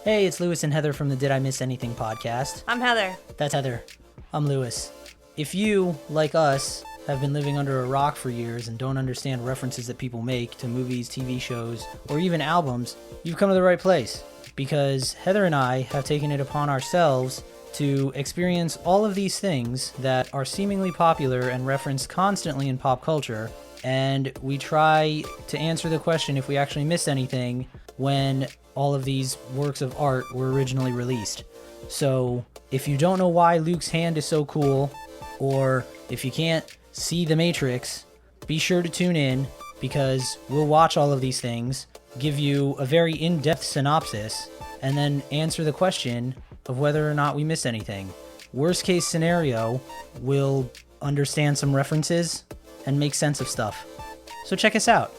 Hey, it's Lewis and Heather from the Did I Miss Anything podcast. I'm Heather. That's Heather. I'm Lewis. If you, like us, have been living under a rock for years and don't understand references that people make to movies, TV shows, or even albums, you've come to the right place. Because Heather and I have taken it upon ourselves to experience all of these things that are seemingly popular and referenced constantly in pop culture, and we try to answer the question if we actually missed anything when all of these works of art were originally released. So if you don't know why Luke's hand is so cool, or if you can't see The Matrix, be sure to tune in, because we'll watch all of these things, give you a very in-depth synopsis, and then answer the question of whether or not we missed anything. Worst case scenario, we'll understand some references and make sense of stuff. So check us out,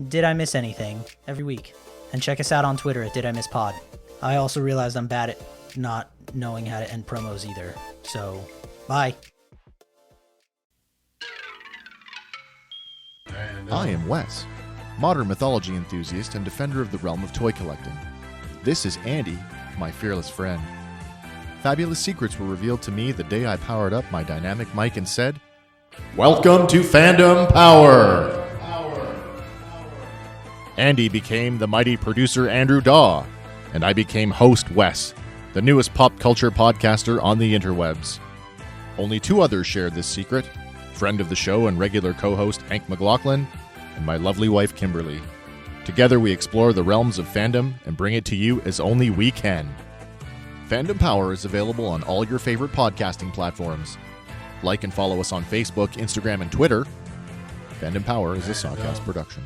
Did I Miss Anything, every week. And check us out on Twitter at Did I Miss Pod. I also realized I'm bad at not knowing how to end promos either. So, bye. I am Wes, modern mythology enthusiast and defender of the realm of toy collecting. This is Andy, my fearless friend. Fabulous secrets were revealed to me the day I powered up my dynamic mic and said, "Welcome to Fandom Power!" Andy became the mighty producer Andrew Daw, and I became host Wes, the newest pop culture podcaster on the interwebs. Only two others shared this secret, friend of the show and regular co-host Hank McLaughlin, and my lovely wife Kimberly. Together we explore the realms of fandom and bring it to you as only we can. Fandom Power is available on all your favorite podcasting platforms. Like and follow us on Facebook, Instagram, and Twitter. Fandom Power is a Sawcast production.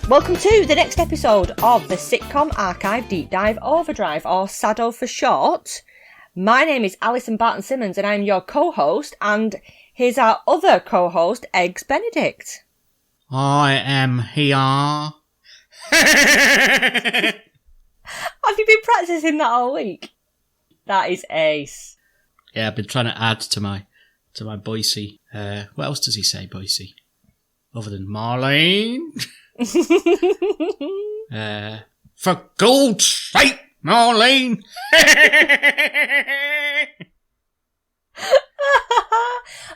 Welcome to the next episode of the Sitcom Archive Deep Dive Overdrive, or SADDO for short. My name is Alison Barton-Simmons and I'm your co-host, and here's our other co-host, Eggs Benedict. I am here. Have you been practicing that all week? That is ace. Yeah, I've been trying to add to my Boise. What else does he say, Boise? Other than Marlene? For God's sake, Marlene!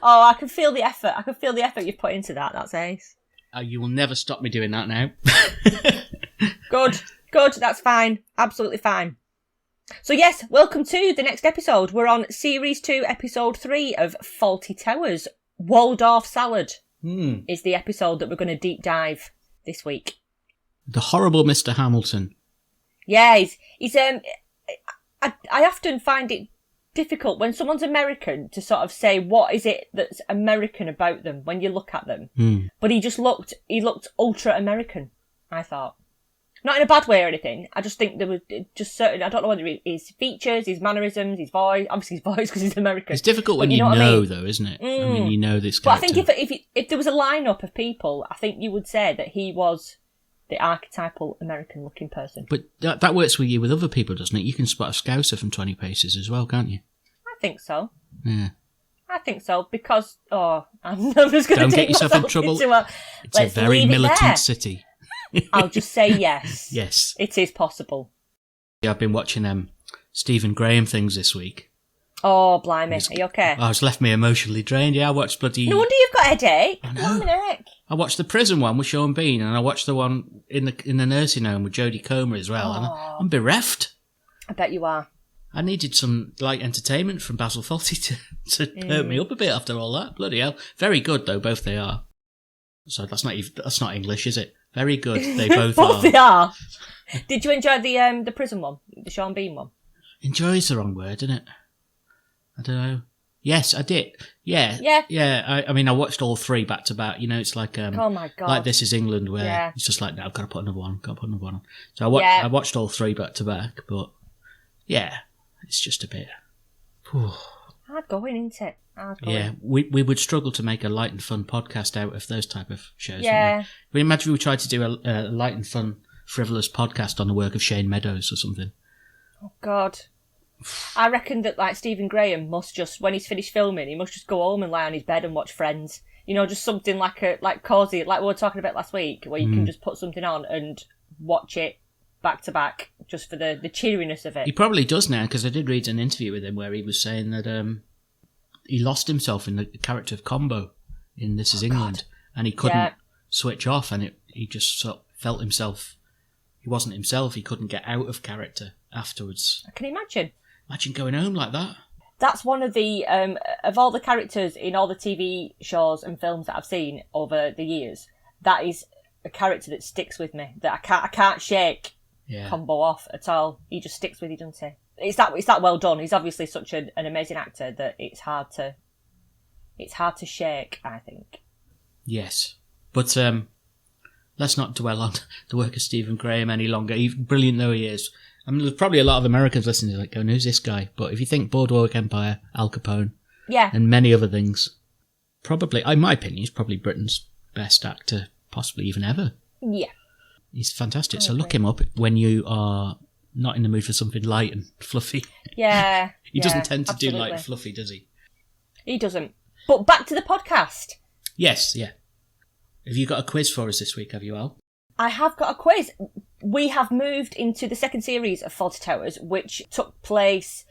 Oh, I can feel the effort. I can feel the effort you've put into that. That's ace. You will never stop me doing that now. Good. That's fine. Absolutely fine. So yes, welcome to the next episode. We're on Series 2, Episode 3 of Faulty Towers. Waldorf Salad is the episode that we're going to deep dive this week. The horrible Mr. Hamilton. Yeah, he's I often find it difficult when someone's American to sort of say what is it that's American about them when you look at them. But he looked ultra American, I thought. Not in a bad way or anything. I just think there was just certain, I don't know whether his features, his mannerisms, his voice, obviously his voice because he's American. It's difficult when you know though, isn't it? I mean, you know this character. But I think if there was a lineup of people, I think you would say that he was the archetypal American-looking person. But that works with you with other people, doesn't it? You can spot a Scouser from 20 paces as well, can't you? I think so. Yeah. I think so, because, I'm just going to Don't get yourself in trouble. It's a very militant city. I'll just say yes. Yes. It is possible. Yeah, I've been watching Stephen Graham things this week. Oh, blimey. Are you okay? Oh, it's left me emotionally drained. Yeah, I watched bloody... No wonder you've got a headache. I know. Blimey. I watched the prison one with Sean Bean, and I watched the one in the nursing home with Jodie Comer as well. And I'm bereft. I bet you are. I needed some light entertainment from Basil Fawlty to perk me up a bit after all that. Bloody hell. Very good, though, both they are. So that's not English, is it? Very good. They both are. They are. Did you enjoy the prison one, the Sean Bean one? Enjoy is the wrong word, isn't it? I don't know. Yes, I did. Yeah. I mean, I watched all three back to back. You know, it's like oh my God. like This Is England, where it's just like, no, I've got to put another one. On. So I watched all three back to back, but yeah, it's just a bit. Hard going, isn't it? Hard going. Yeah, we would struggle to make a light and fun podcast out of those type of shows. Yeah. We imagine we tried to do a light and fun, frivolous podcast on the work of Shane Meadows or something. Oh God. I reckon that like Stephen Graham must just, when he's finished filming, he must just go home and lie on his bed and watch Friends. You know, just something like cosy, like we were talking about last week, where you can just put something on and watch it back to back, just for the cheeriness of it. He probably does now, because I did read an interview with him where he was saying that he lost himself in the character of Combo in This Is England, and he couldn't switch off, and he just sort of felt himself. He wasn't himself. He couldn't get out of character afterwards. I can imagine. Imagine going home like that. That's one of the, of all the characters in all the TV shows and films that I've seen over the years, that is a character that sticks with me, that I can't shake Combo off at all. He just sticks with you, doesn't he? It's that well done. He's obviously such an amazing actor that it's hard to shake, I think. Yes. But let's not dwell on the work of Stephen Graham any longer, even brilliant though he is. I mean, there's probably a lot of Americans listening to like going, who's this guy? But if you think Boardwalk Empire, Al Capone, and many other things, probably, in my opinion, he's probably Britain's best actor, possibly even ever. Yeah. He's fantastic. So look him up when you are not in the mood for something light and fluffy. Yeah. He doesn't tend to do light and fluffy, does he? He doesn't. But back to the podcast. Yes, yeah. Have you got a quiz for us this week, have you, Al? I have got a quiz. We have moved into the second series of Fawlty Towers, which took place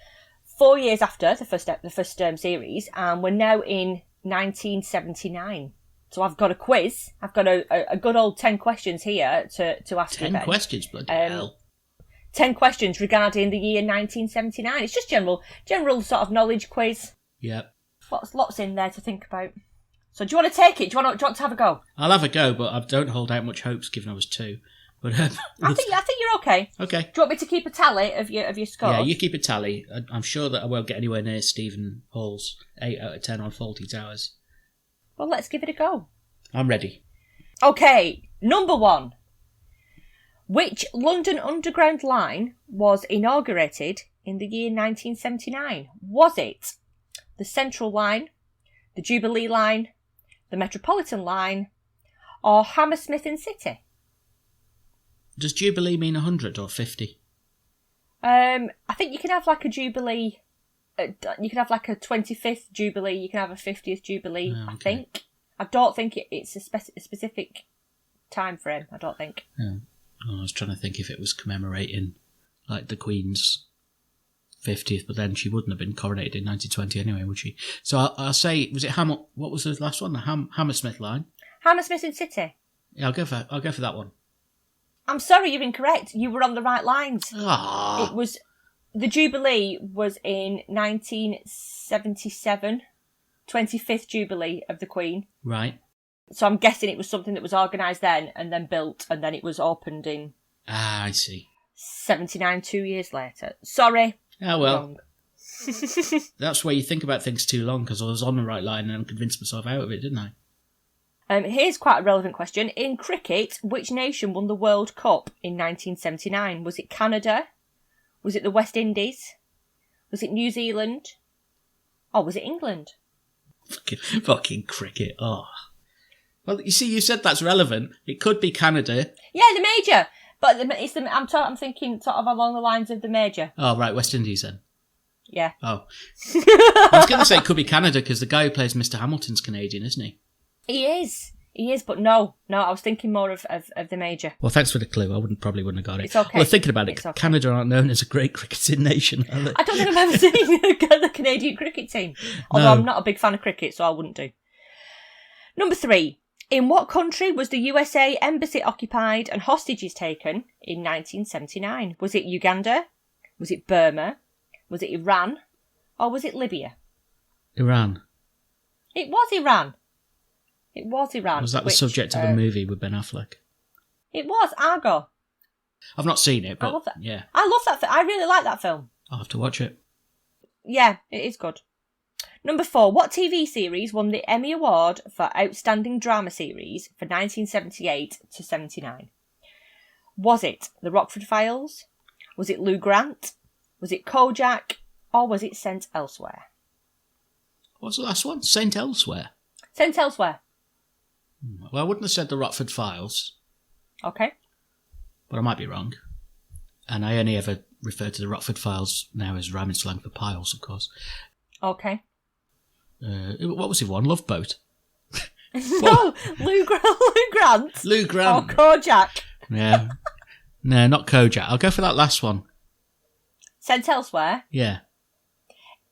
4 years after the first series, and we're now in 1979. So I've got a quiz. I've got a good old 10 questions here to ask you. 10 questions, bloody hell. 10 questions regarding the year 1979. It's just general sort of knowledge quiz. Yep. Lots in there to think about. So do you want to take it? Do you want to have a go? I'll have a go, but I don't hold out much hopes given I was 2. But I think you're okay. Okay. Do you want me to keep a tally of your score? Yeah, you keep a tally. I'm sure that I won't get anywhere near Stephen Hall's 8 out of 10 on Fawlty Towers. Well, let's give it a go. I'm ready. Okay, number 1. Which London Underground line was inaugurated in the year 1979? Was it the Central Line, the Jubilee Line, the Metropolitan Line, or Hammersmith and City? Does Jubilee mean 100 or 50? I think you can have like a Jubilee. You can have like a 25th Jubilee. You can have a 50th Jubilee. Oh, okay. I think. I don't think it's a specific time frame. I don't think. Yeah. Oh, I was trying to think if it was commemorating like the Queen's 50th, but then she wouldn't have been coronated in 1920 anyway, would she? So I'll say, was it what was the last one? The Hammersmith line? Hammersmith and City. Yeah, I'll go for that one. I'm sorry, you're incorrect. You were on the right lines. Ah. It was the Jubilee was in 1977, 25th Jubilee of the Queen. Right. So I'm guessing it was something that was organised then and then built and then it was opened in... Ah, I see. 79, 2 years later. Sorry. Ah, well. Wrong. That's where you think about things too long, because I was on the right line and I convinced myself out of it, didn't I? Here's quite a relevant question. In cricket, which nation won the World Cup in 1979? Was it Canada? Was it the West Indies? Was it New Zealand? Or was it England? Fucking cricket. Oh. Well, you see, you said that's relevant. It could be Canada. Yeah, the major. But I'm thinking sort of along the lines of the major. Oh, right, West Indies then. Yeah. Oh. I was going to say it could be Canada, because the guy who plays Mr. Hamilton's Canadian, isn't he? He is, but no, I was thinking more of the major. Well, thanks for the clue. I probably wouldn't have got it. It's okay. Well, thinking about it, It's okay. Canada aren't known as a great cricketing nation, are they? I don't think I've ever seen the Canadian cricket team. Although I'm not a big fan of cricket, so I wouldn't do. Number 3. In what country was the USA embassy occupied and hostages taken in 1979? Was it Uganda? Was it Burma? Was it Iran? Or was it Libya? Iran. It was Iran. It was Iran. Was that the subject of a movie with Ben Affleck? It was Argo. I've not seen it, but I love that. yeah. I love that film. I really like that film. I'll have to watch it. Yeah, it is good. Number 4. What TV series won the Emmy Award for Outstanding Drama Series for 1978 to 79? Was it The Rockford Files? Was it Lou Grant? Was it Kojak? Or was it Sent Elsewhere? What's the last one? Sent Elsewhere. Sent Elsewhere. Well, I wouldn't have said the Rockford Files, Okay. but I might be wrong. And I only ever refer to the Rockford Files now as rhyming slang for piles, of course. Okay. What was the one? Love Boat? No, Lou Grant. Lou Grant. Or Kojak. Yeah. No, not Kojak. I'll go for that last one. Sent Elsewhere. Yeah.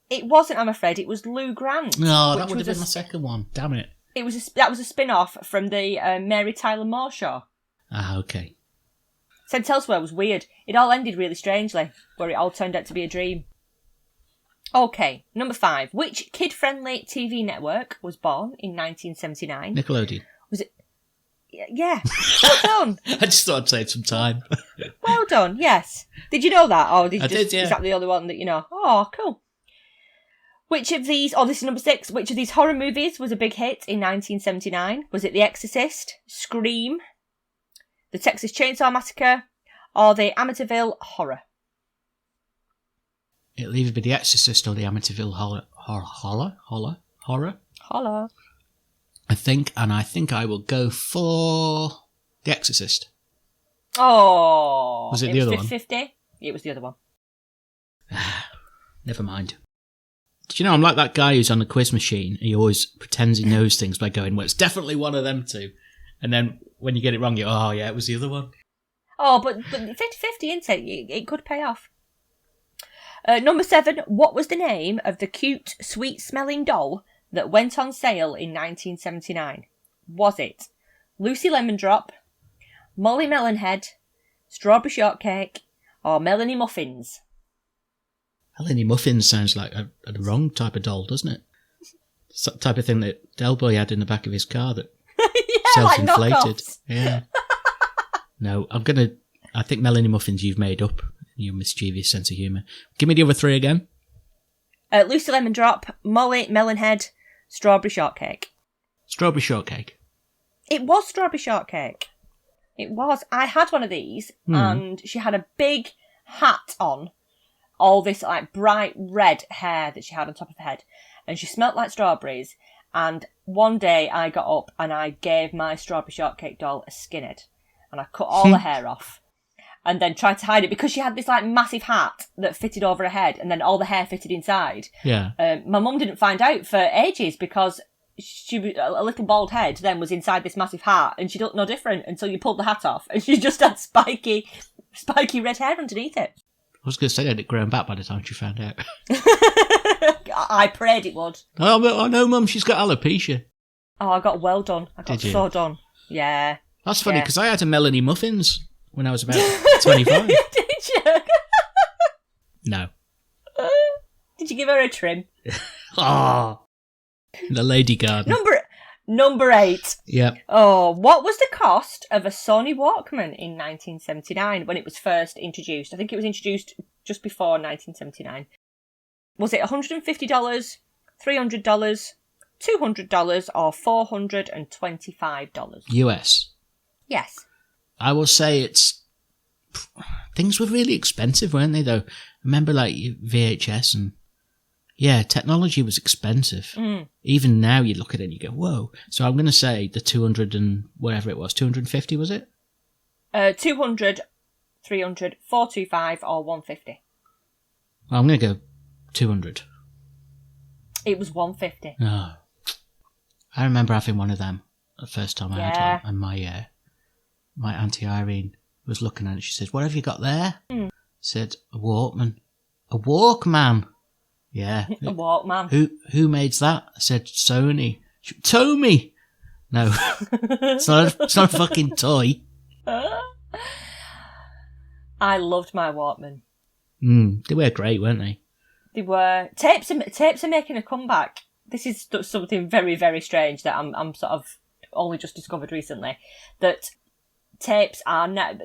It wasn't, I'm afraid. It was Lou Grant. No, that which would have was been my second one. Damn it. That was a spin-off from the Mary Tyler Moore show. Ah, okay. Sent Elsewhere was weird. It all ended really strangely, where it all turned out to be a dream. Okay, number 5. Which kid-friendly TV network was born in 1979? Nickelodeon. Was it? Yeah. Well done. I just thought I'd save some time. Well done, yes. Did you know that? Or did you I just, did, yeah. Is that the other one that you know? Oh, cool. Which of these, this is number 6, which of these horror movies was a big hit in 1979? Was it The Exorcist, Scream, The Texas Chainsaw Massacre, or The Amityville Horror? It'll either be The Exorcist or The Amityville Horror. Holla. I think I will go for The Exorcist. Oh. Was it the other one? 50-50? It was the other one. Never mind. Do you know, I'm like that guy who's on the quiz machine. He always pretends he knows things by going, well, it's definitely one of them two. And then when you get it wrong, you oh, yeah, it was the other one. Oh, but 50-50, isn't it? It could pay off. Number 7, what was the name of the cute, sweet-smelling doll that went on sale in 1979? Was it Lucy Lemondrop, Molly Melonhead, Strawberry Shortcake, or Melanie Muffins? Melanie Muffins sounds like a wrong type of doll, doesn't it? It's that type of thing that Del Boy had in the back of his car that self-inflated. Knockoffs. Yeah. No, I think Melanie Muffins you've made up. Your mischievous sense of humour. Give me the other 3 again. Lucy Lemondrop, Molly Melonhead, Strawberry Shortcake. Strawberry Shortcake. It was Strawberry Shortcake. It was. I had one of these, and she had a big hat on, all this like bright red hair that she had on top of her head, and she smelt like strawberries. And one day I got up and I gave my Strawberry Shortcake doll a skinhead, and I cut all her hair off. And then tried to hide it because she had this like massive hat that fitted over her head, and then all the hair fitted inside. Yeah. My mum didn't find out for ages because a little bald head then was inside this massive hat, and she looked no different until you pulled the hat off, and she just had spiky red hair underneath it. I was going to say that it grown back by the time she found out. I prayed it would. Oh no, Mum, she's got alopecia. Oh, I got well done. I got so done. Yeah. That's funny because I had a Melanie Muffins when I was about 25. Did you? No. Did you give her a trim? Oh, the lady garden. Number 8. Yep. Oh, what was the cost of a Sony Walkman in 1979 when it was first introduced? I think it was introduced just before 1979. Was it $150, $300, $200, or $425? US. Yes. I will say things were really expensive, weren't they, though? Remember, like, VHS and... Yeah, technology was expensive. Even now you look at it and you go, whoa. So I'm going to say the 200 and whatever it was. 250, was it? 200, 300, 425, or 150. Well, I'm going to go 200. It was 150. Oh. I remember having one of them the first time I had one. And my Auntie Irene was looking at it. She said, what have you got there? I said, a Walkman. A Walkman? Yeah. A Walkman. Who made that? I said, Sony. Tomy! No. It's not a fucking toy. I loved my Walkman. They were great, weren't they? They were. Tapes are making a comeback. This is something very, very strange that I'm sort of only just discovered recently. That tapes are now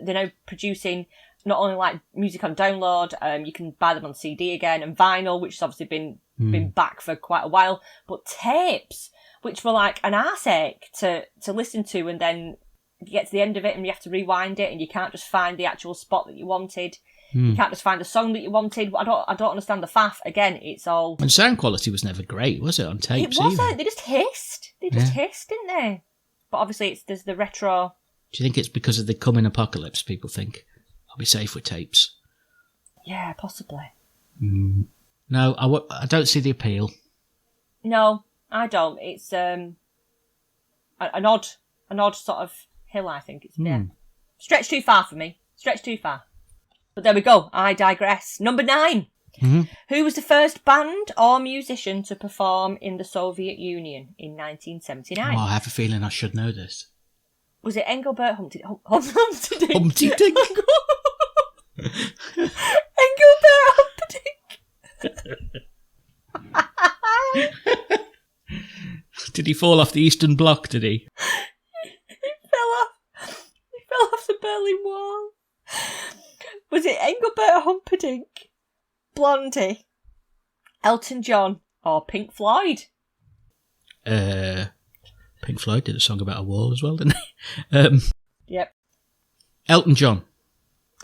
producing not only like music on download, you can buy them on CD again, and vinyl, which has obviously been back for quite a while, but tapes, which were like an arseache to listen to, and then you get to the end of it and you have to rewind it, and you can't just find the actual spot that you wanted. You can't just find the song that you wanted. I don't understand the faff. Again, it's all... And sound quality was never great, was it, on tapes? It wasn't. Either? They just hissed. Didn't they? But obviously, there's the retro... Do you think it's because of the coming apocalypse, people think? I'll be safe with tapes. Yeah, possibly. No, I don't see the appeal. No, I don't. It's an odd sort of hill, I think. It's stretched too far for me. Stretched too far. But there we go. I digress. Number 9. Who was the first band or musician to perform in the Soviet Union in 1979? Oh, I have a feeling I should know this. Was it Engelbert Humperdinck? Humpty Dink? Engelbert Humperdinck. Did he fall off the Eastern Bloc, did he? He fell off the Berlin Wall. Was it Engelbert Humperdinck, Blondie, Elton John, or Pink Floyd? Pink Floyd did a song about a wall as well, didn't they? Yep. Elton John.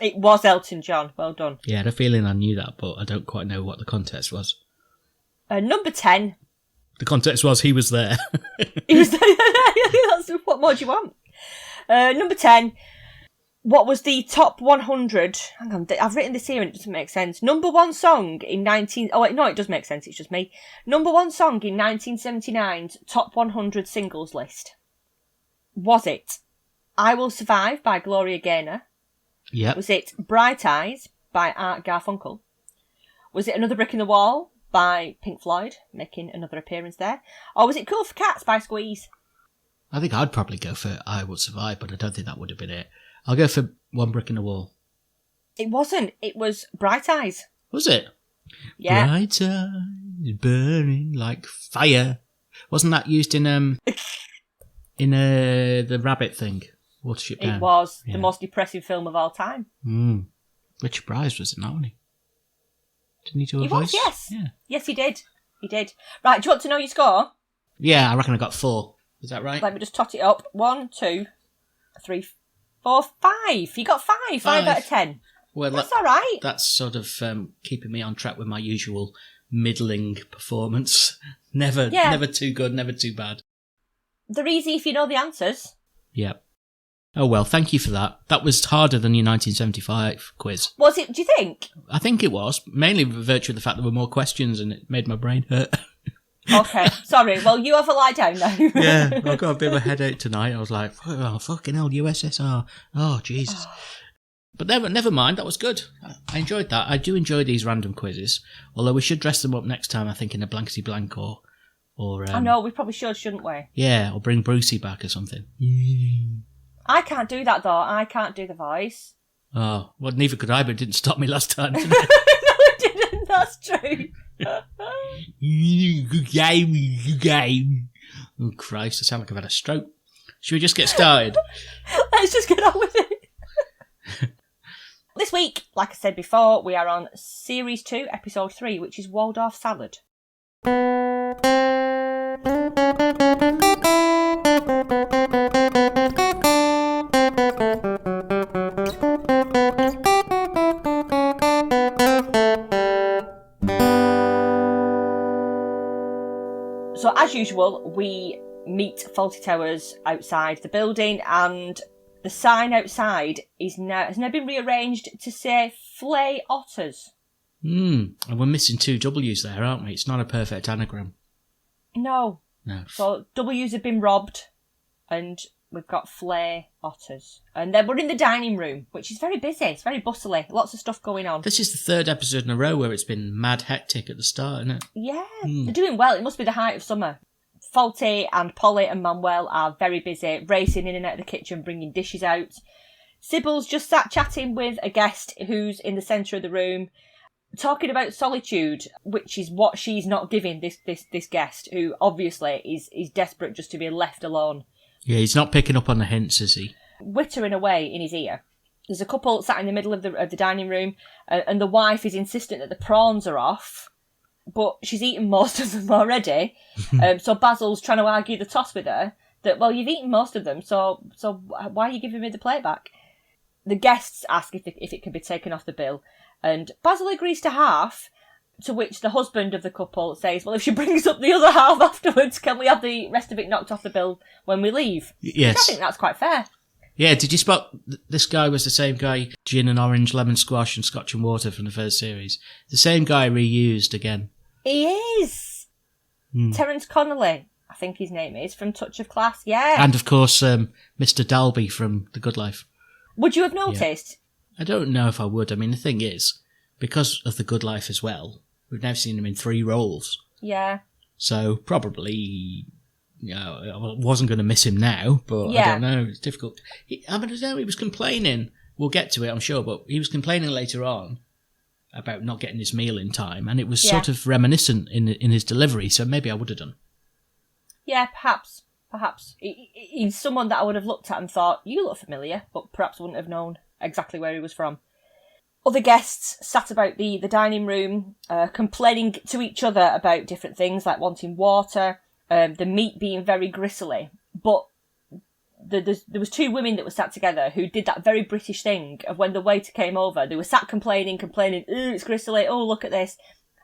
It was Elton John. Well done. Yeah, I had a feeling I knew that, but I don't quite know what the context was. Number 10. The context was he was there. He was there. What more do you want? Number 10. What was the top 100? Hang on, I've written this here and it doesn't make sense. Number 1 song in Oh, wait, no, it does make sense. It's just me. Number 1 song in 1979's top 100 singles list. Was it I Will Survive by Gloria Gaynor? Yep. Was it Bright Eyes by Art Garfunkel? Was it Another Brick in the Wall by Pink Floyd, making another appearance there? Or was it Cool for Cats by Squeeze? I think I'd probably go for I Will Survive, but I don't think that would have been it. I'll go for One Brick in the Wall. It wasn't. It was Bright Eyes. Was it? Yeah. Bright eyes burning like fire. Wasn't that used in the rabbit thing? Watership Down. It was the most depressing film of all time. Richard Bryce was in that, wasn't he? Didn't he do a He voice? was, yes. Yeah. Yes, he did. He did. Right, do you want to know your score? Yeah, I reckon I got 4. Is that right? Let me just tot it up. 1, 2, 3, 4, 5. You got 5. 5 out of 10. Well, that's all right. That's sort of keeping me on track with my usual middling performance. Never too good, never too bad. They're easy if you know the answers. Yeah. Oh, well, thank you for that. That was harder than your 1975 quiz. Was it, do you think? I think it was, mainly by virtue of the fact there were more questions and it made my brain hurt. Okay, sorry. Well, you have a lie down now. Yeah, I've got a bit of a headache tonight. I was like, oh, fucking hell, USSR. Oh, Jesus. But never mind, that was good. I enjoyed that. I do enjoy these random quizzes, although we should dress them up next time, I think, in a blankety blank or I know, we probably should, shouldn't we? Yeah, or bring Brucey back or something. I can't do that, though. I can't do the voice. Oh, well, neither could I, but it didn't stop me last time, did it? No, it didn't. That's true. Good game. Oh, Christ, I sound like I've had a stroke. Should we just get started? Let's just get on with it. This week, like I said before, we are on Series 2, Episode 3, which is Waldorf Salad. So, as usual, we meet Faulty Towers outside the building, and the sign outside has now been rearranged to say Flay Otters. And we're missing 2 W's there, aren't we? It's not a perfect anagram. No. So W's have been robbed, and we've got Flay Otters. And then we're in the dining room, which is very busy. It's very bustly. Lots of stuff going on. This is the 3rd episode in a row where it's been mad hectic at the start, isn't it? Yeah. They're doing well. It must be the height of summer. Faulty and Polly and Manuel are very busy, racing in and out of the kitchen, bringing dishes out. Sybil's just sat chatting with a guest who's in the centre of the room, talking about solitude, which is what she's not giving this guest, who obviously is desperate just to be left alone. Yeah, he's not picking up on the hints, is he? Whittering away in his ear. There's a couple sat in the middle of the dining room, and the wife is insistent that the prawns are off, but she's eaten most of them already. So Basil's trying to argue the toss with her that, well, you've eaten most of them, so why are you giving me the plate back? The guests ask if it can be taken off the bill, and Basil agrees to half, to which the husband of the couple says, well, if she brings up the other half afterwards, can we have the rest of it knocked off the bill when we leave? Yes. Which I think that's quite fair. Yeah, did you spot this guy was the same guy, gin and orange, lemon squash and scotch and water from the first series? The same guy reused again. He is. Terence Connolly, I think his name is, from Touch of Class, yeah. And, of course, Mr. Dalby from The Good Life. Would you have noticed? Yeah. I don't know if I would. I mean, the thing is, because of The Good Life as well, we've now seen him in 3 roles. Yeah. So, probably... I wasn't going to miss him now, but I don't know. It's difficult. I don't know. He was complaining. We'll get to it, I'm sure, but he was complaining later on about not getting his meal in time, and it was sort of reminiscent in his delivery. So maybe I would have done. Yeah, perhaps. He's someone that I would have looked at and thought, you look familiar, but perhaps wouldn't have known exactly where he was from. Other guests sat about the dining room, complaining to each other about different things, like wanting water. The meat being very gristly, but there was 2 women that were sat together who did that very British thing of when the waiter came over, they were sat complaining, ooh, it's gristly, oh, look at this.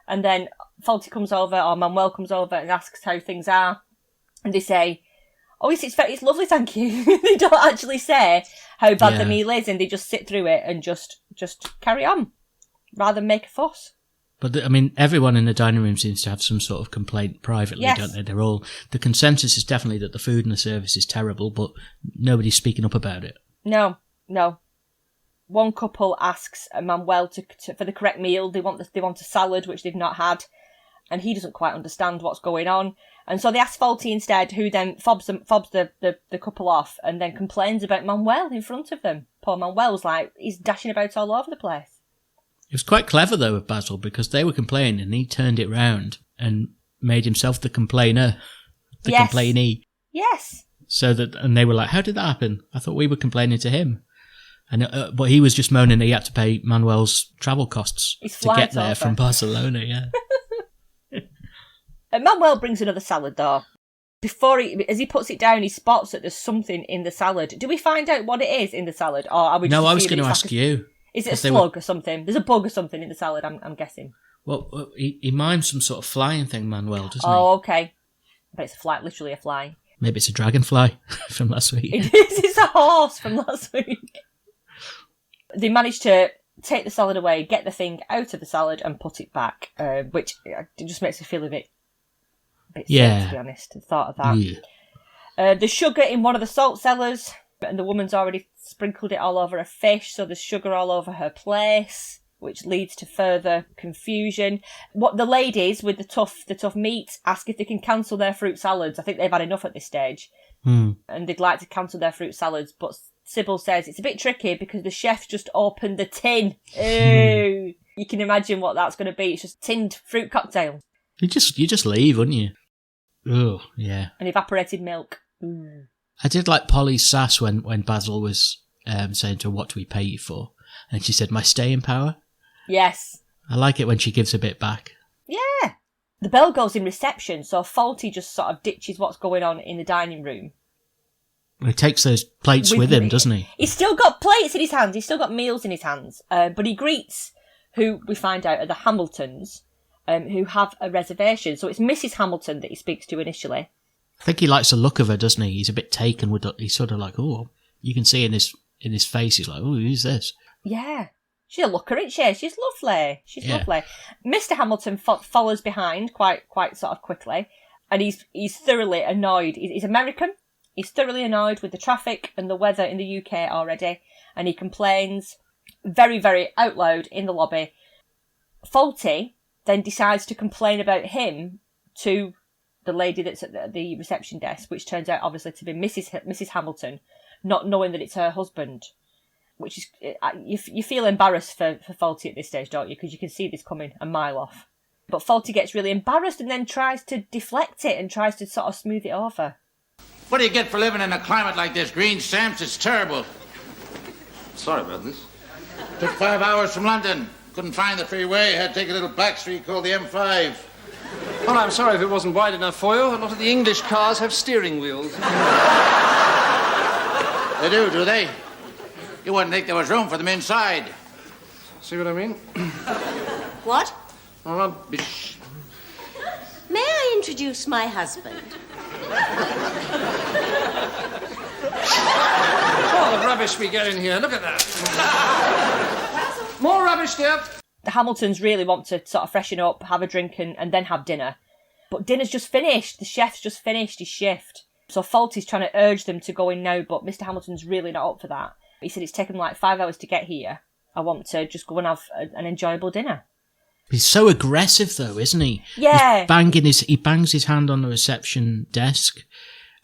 And then Fawlty comes over, or Manuel comes over and asks how things are. And they say, oh, it's lovely, thank you. They don't actually say how bad the meal is, and they just sit through it and just carry on, rather than make a fuss. But, I mean, everyone in the dining room seems to have some sort of complaint privately, don't they? They're all... The consensus is definitely that the food and the service is terrible, but nobody's speaking up about it. No. One couple asks Manuel for the correct meal. They want a salad, which they've not had, and he doesn't quite understand what's going on. And so they ask Fawlty instead, who then fobs the couple off and then complains about Manuel in front of them. Poor Manuel's like, he's dashing about all over the place. It was quite clever, though, of Basil, because they were complaining and he turned it round and made himself the complainer, the complainee. Yes. And they were like, how did that happen? I thought we were complaining to him. And but he was just moaning that he had to pay Manuel's travel costs to get there from Barcelona, yeah. And Manuel brings another salad, though. As he puts it down, he spots that there's something in the salad. Do we find out what it is in the salad? Or are we just I was going to ask you. Is it a slug or something? There's a bug or something in the salad, I'm guessing. Well, he mimes some sort of flying thing, Manuel, doesn't he? Oh, okay. But it's a fly, literally a fly. Maybe it's a dragonfly from last week. It is. It's a horse from last week. They managed to take the salad away, get the thing out of the salad and put it back, which just makes me feel a bit sick, to be honest, the thought of that. Yeah. The sugar in one of the salt cellars, and the woman's already sprinkled it all over her fish, so there's sugar all over her place, which leads to further confusion. What the ladies with the tough meat ask if they can cancel their fruit salads. I think they've had enough at this stage, and they'd like to cancel their fruit salads. But Sybil says it's a bit tricky because the chef just opened the tin. Ooh, you can imagine what that's going to be. It's just tinned fruit cocktail. You just leave, wouldn't you? Oh, yeah. And evaporated milk. Ooh. I did like Polly's sass when Basil was saying to her, what do we pay you for? And she said, my staying power. Yes. I like it when she gives a bit back. Yeah. The bell goes in reception, so Fawlty just sort of ditches what's going on in the dining room. He takes those plates with him, doesn't he? He's still got plates in his hands. He's still got meals in his hands. But he greets who we find out are the Hamiltons, who have a reservation. So it's Mrs. Hamilton that he speaks to initially. I think he likes the look of her, doesn't he? He's a bit taken with he's sort of like, oh, you can see in his face, he's like, oh, who's this? Yeah. She's a looker, isn't she? She's lovely. Lovely. Mr. Hamilton follows behind quite sort of quickly, and he's thoroughly annoyed. He's American. He's thoroughly annoyed with the traffic and the weather in the UK already, and he complains very, very out loud in the lobby. Fawlty then decides to complain about him to the lady that's at the reception desk, which turns out obviously to be Mrs. Hamilton, not knowing that it's her husband. Which is, you feel embarrassed for Fawlty at this stage, don't you? Because you can see this coming a mile off. But Fawlty gets really embarrassed and then tries to deflect it and tries to sort of smooth it over. What do you get for living in a climate like this? Green stamps, it's terrible. Sorry about this. Took 5 hours from London. Couldn't find the freeway. Had to take a little back street called the M5. Well, I'm sorry if it wasn't wide enough for you. A lot of the English cars have steering wheels. They do they? You wouldn't think there was room for them inside. See what I mean? What? Rubbish. May I introduce my husband? Oh, the rubbish we get in here. Look at that. More rubbish, dear. The Hamiltons really want to sort of freshen up, have a drink and then have dinner. But dinner's just finished. The chef's just finished his shift. So Faulty's trying to urge them to go in now, but Mr. Hamilton's really not up for that. He said it's taken like 5 hours to get here. I want to just go and have an enjoyable dinner. He's so aggressive, though, isn't he? Yeah. He bangs his hand on the reception desk,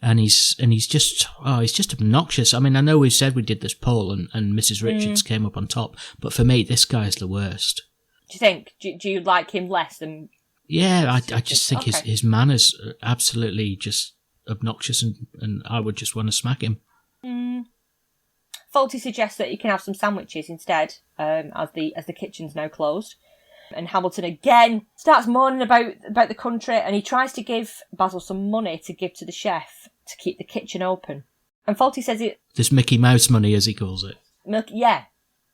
and he's just obnoxious. I mean, I know we said we did this poll, and Mrs. Richards came up on top, but for me, this guy's the worst. Do you think? Do you like him less than? Yeah, I just think his manners are absolutely just obnoxious, and I would just want to smack him. Faulty suggests that he can have some sandwiches instead, as the kitchen's now closed. And Hamilton again starts moaning about the country, and he tries to give Basil some money to give to the chef to keep the kitchen open. And Faulty says this Mickey Mouse money, as he calls it.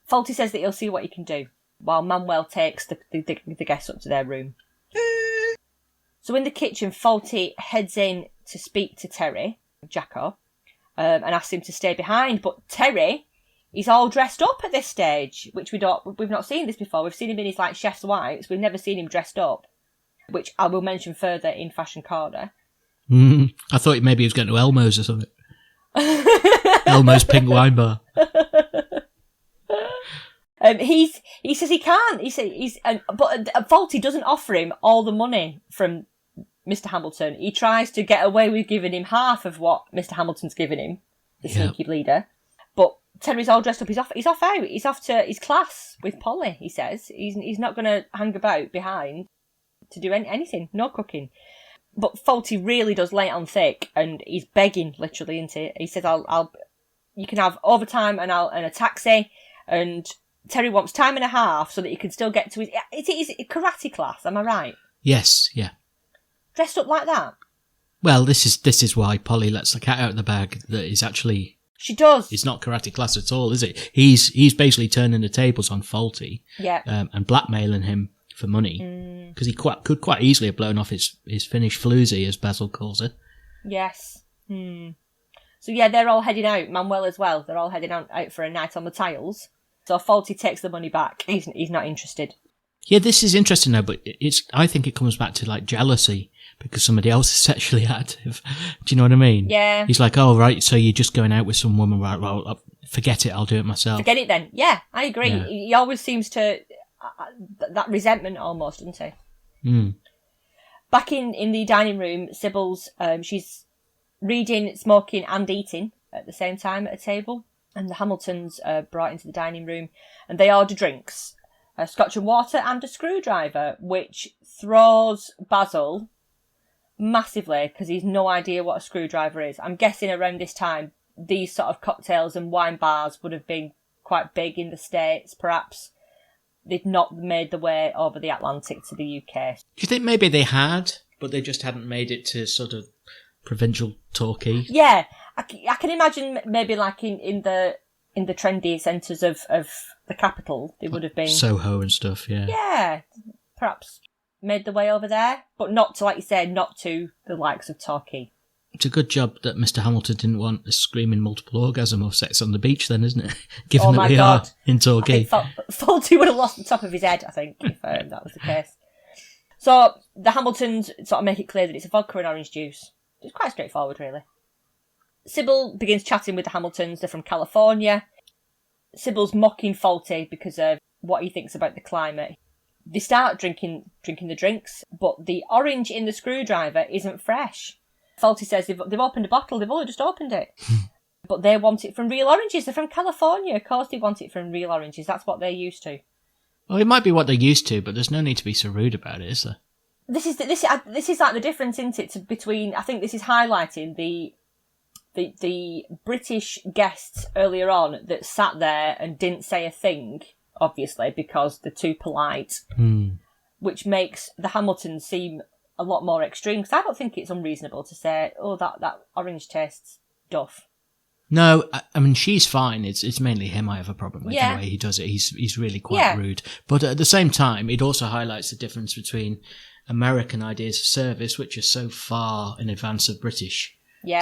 Faulty says that he'll see what he can do, while Manuel takes the guests up to their room. So in the kitchen, Faulty heads in to speak to Terry, Jacko, and asks him to stay behind. But Terry, he's all dressed up at this stage, which we've not seen this before. We've seen him in his like chef's whites. We've never seen him dressed up, which I will mention further in Fashion Corner. I thought maybe he was going to Elmo's or something. Elmo's Pink Wine Bar. He says he can't. But Faulty doesn't offer him all the money from Mr. Hamilton. He tries to get away with giving him half of what Mr. Hamilton's given him, the sneaky bleeder. But Terry's all dressed up. He's off out. He's off to his class with Polly, he says. He's not going to hang about behind to do anything. No cooking. But Faulty really does lay it on thick, and he's begging, literally, isn't he? He says, you can have overtime and a taxi, and Terry wants time and a half so that he can still get to his karate class, am I right? Yes, yeah. Dressed up like that? Well, this is why Polly lets the cat out of the bag, that he's actually... She does. It's not karate class at all, is it? He's basically turning the tables on Faulty, and blackmailing him for money, because he could quite easily have blown off his Finnish floozy, as Basil calls it. Yes. So yeah, they're all heading out. Manuel as well. They're all heading out for a night on the tiles. So Faulty takes the money back. He's not interested. Yeah, this is interesting though, but I think it comes back to like jealousy because somebody else is sexually active. Do you know what I mean? Yeah. He's like, oh right, so you're just going out with some woman, right? Well, forget it. I'll do it myself. Forget it then. Yeah, I agree. Yeah. He always seems to that resentment almost, doesn't he? Back in the dining room, Sybil's she's reading, smoking, and eating at the same time at a table. And the Hamiltons are brought into the dining room, and they order drinks, a scotch and water and a screwdriver, which throws Basil massively because he's no idea what a screwdriver is. I'm guessing around this time, these sort of cocktails and wine bars would have been quite big in the States. Perhaps they'd not made the way over the Atlantic to the UK. Do you think maybe they had, but they just hadn't made it to sort of provincial Torquay? Yeah. I can imagine maybe like in the trendy centres of the capital, they would have been... Soho and stuff, yeah. Yeah, perhaps made the way over there, but not to, like you say, not to the likes of Torquay. It's a good job that Mr. Hamilton didn't want a screaming multiple orgasm or sex on the beach then, isn't it? Given that we are in Torquay. Faulty would have lost the top of his head, I think, if that was the case. So the Hamiltons sort of make it clear that it's a vodka and orange juice. It's quite straightforward, really. Sybil begins chatting with the Hamiltons. They're from California. Sybil's mocking Faulty because of what he thinks about the climate. They start drinking the drinks, but the orange in the screwdriver isn't fresh. Faulty says they've opened a bottle, they've only just opened it. But they want it from real oranges. They're from California. Of course they want it from real oranges. That's what they're used to. Well, it might be what they're used to, but there's no need to be so rude about it, is there? This is like the difference, isn't it, between... I think this is highlighting the the British guests earlier on that sat there and didn't say a thing, obviously, because they're too polite, which makes the Hamiltons seem a lot more extreme. Because I don't think it's unreasonable to say, oh, that orange tastes duff. No, I mean, she's fine. It's mainly him I have a problem with, Yeah. the way he does it. He's really quite rude. But at the same time, it also highlights the difference between American ideas of service, which are so far in advance of British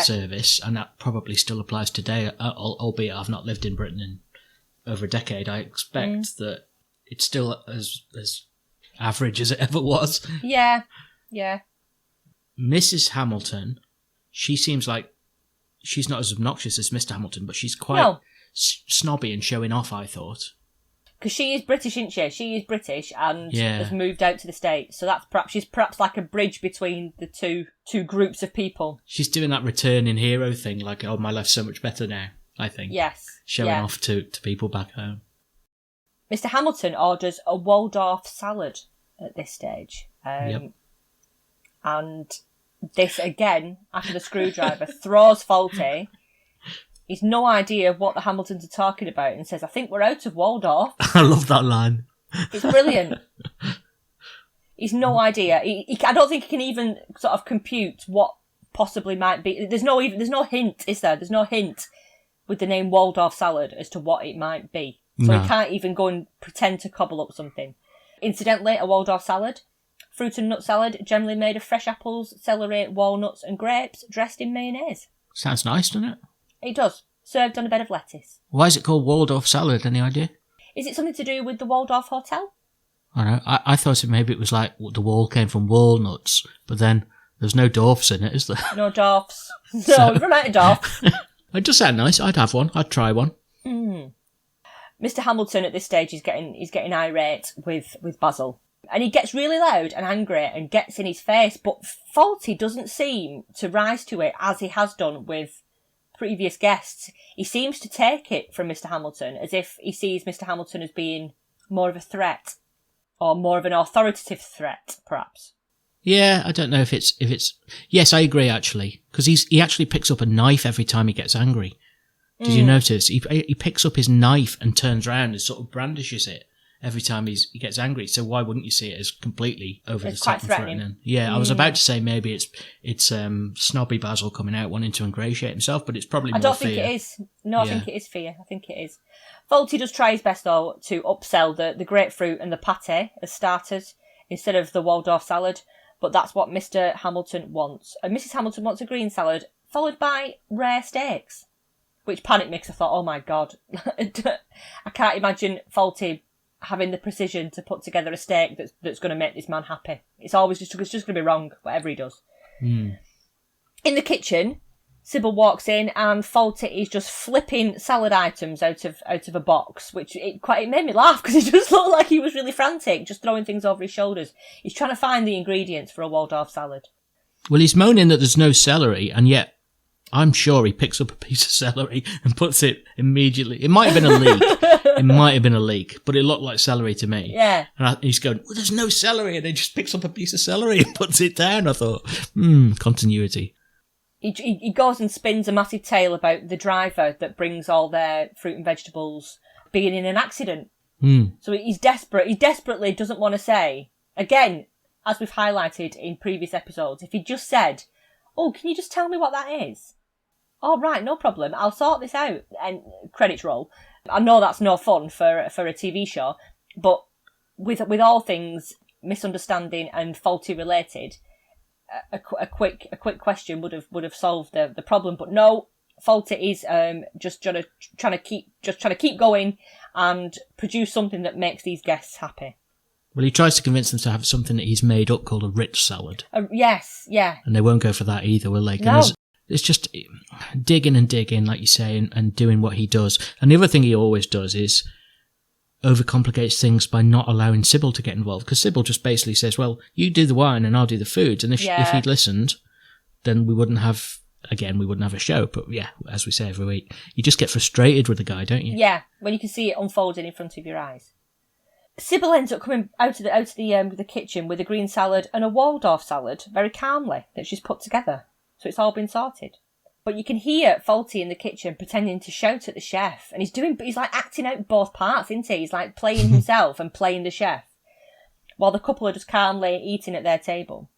service, and that probably still applies today, albeit I've not lived in Britain in over a decade. I expect that it's still as average as it ever was. Yeah. Mrs. Hamilton, she seems like she's not as obnoxious as Mr. Hamilton, but she's quite snobby and showing off, I thought. Because she is British, isn't she? She is British and Yeah. has moved out to the States. So she's perhaps like a bridge between the two groups of people. She's doing that returning hero thing, like, oh, my life's so much better now, I think. Yes. Showing off to people back home. Mr. Hamilton orders a Waldorf salad at this stage. Yep. And this, again, after the screwdriver, throws Faulty. He's no idea what the Hamiltons are talking about and says, I think we're out of Waldorf. I love that line. It's brilliant. He's no idea. I don't think he can even sort of compute what possibly might be. There's no hint, is there? There's no hint with the name Waldorf salad as to what it might be. So he can't even go and pretend to cobble up something. Incidentally, a Waldorf salad, fruit and nut salad, generally made of fresh apples, celery, walnuts and grapes, dressed in mayonnaise. Sounds nice, doesn't it? It does. Served on a bed of lettuce. Why is it called Waldorf Salad? Any idea? Is it something to do with the Waldorf Hotel? I don't know. I thought maybe it was like the wall came from walnuts, but then there's no Dorfs in it, is there? No Dorfs. No, we've run out of Dorfs. It does sound nice. I'd have one. I'd try one. Mr. Hamilton at this stage is getting irate with Basil. And he gets really loud and angry and gets in his face, but Faulty doesn't seem to rise to it as he has done with previous guests. He seems to take it from Mr. Hamilton as if he sees Mr. Hamilton as being more of a threat, or more of an authoritative threat, perhaps. Yeah, I don't know if it's. Yes, I agree actually, because he actually picks up a knife every time he gets angry. Did you notice? He picks up his knife and turns around and sort of brandishes it every time he gets angry. So why wouldn't you see it as completely over the top and threatening? Yeah, I was about to say maybe it's snobby Basil coming out wanting to ingratiate himself, but it's probably more fear. I don't think it is. No, I think it is fear. I think it is. Faulty does try his best though to upsell the grapefruit and the pate as starters instead of the Waldorf salad, but that's what Mr. Hamilton wants. And Mrs. Hamilton wants a green salad followed by rare steaks, which panicked me because I thought, oh my God, I can't imagine Faulty having the precision to put together a steak that's going to make this man happy. It's just going to be wrong, whatever he does. In the kitchen, Sybil walks in and Faulty is just flipping salad items out of a box, which it made me laugh because he just looked like he was really frantic, just throwing things over his shoulders. He's trying to find the ingredients for a Waldorf salad. Well, he's moaning that there's no celery, and yet I'm sure he picks up a piece of celery and puts it immediately. It might have been a leek. It might have been a leek, but it looked like celery to me. Yeah. And he's going, well, there's no celery. And he just picks up a piece of celery and puts it down. I thought, continuity. He goes and spins a massive tale about the driver that brings all their fruit and vegetables being in an accident. So he's desperate. He desperately doesn't want to say, again, as we've highlighted in previous episodes, if he just said, oh, can you just tell me what that is? Oh, right, no problem. I'll sort this out. And credits roll. I know that's no fun for a TV show, but with all things misunderstanding and faulty related, a quick question would have solved the problem. But no, Faulty is just trying to keep going and produce something that makes these guests happy. Well, he tries to convince them to have something that he's made up called a rich salad. Yes, yeah. And they won't go for that either, will they? No. It's just digging and digging, like you say, and doing what he does. And the other thing he always does is overcomplicates things by not allowing Sybil to get involved. Because Sybil just basically says, well, you do the wine and I'll do the foods. And if he'd listened, then we wouldn't have a show. But yeah, as we say every week, you just get frustrated with the guy, don't you? Yeah, when you can see it unfolding in front of your eyes. Sybil ends up coming out of the kitchen with a green salad and a Waldorf salad very calmly that she's put together. So it's all been sorted. But you can hear Faulty in the kitchen pretending to shout at the chef. And he's like acting out both parts, isn't he? He's like playing himself and playing the chef. While the couple are just calmly eating at their table.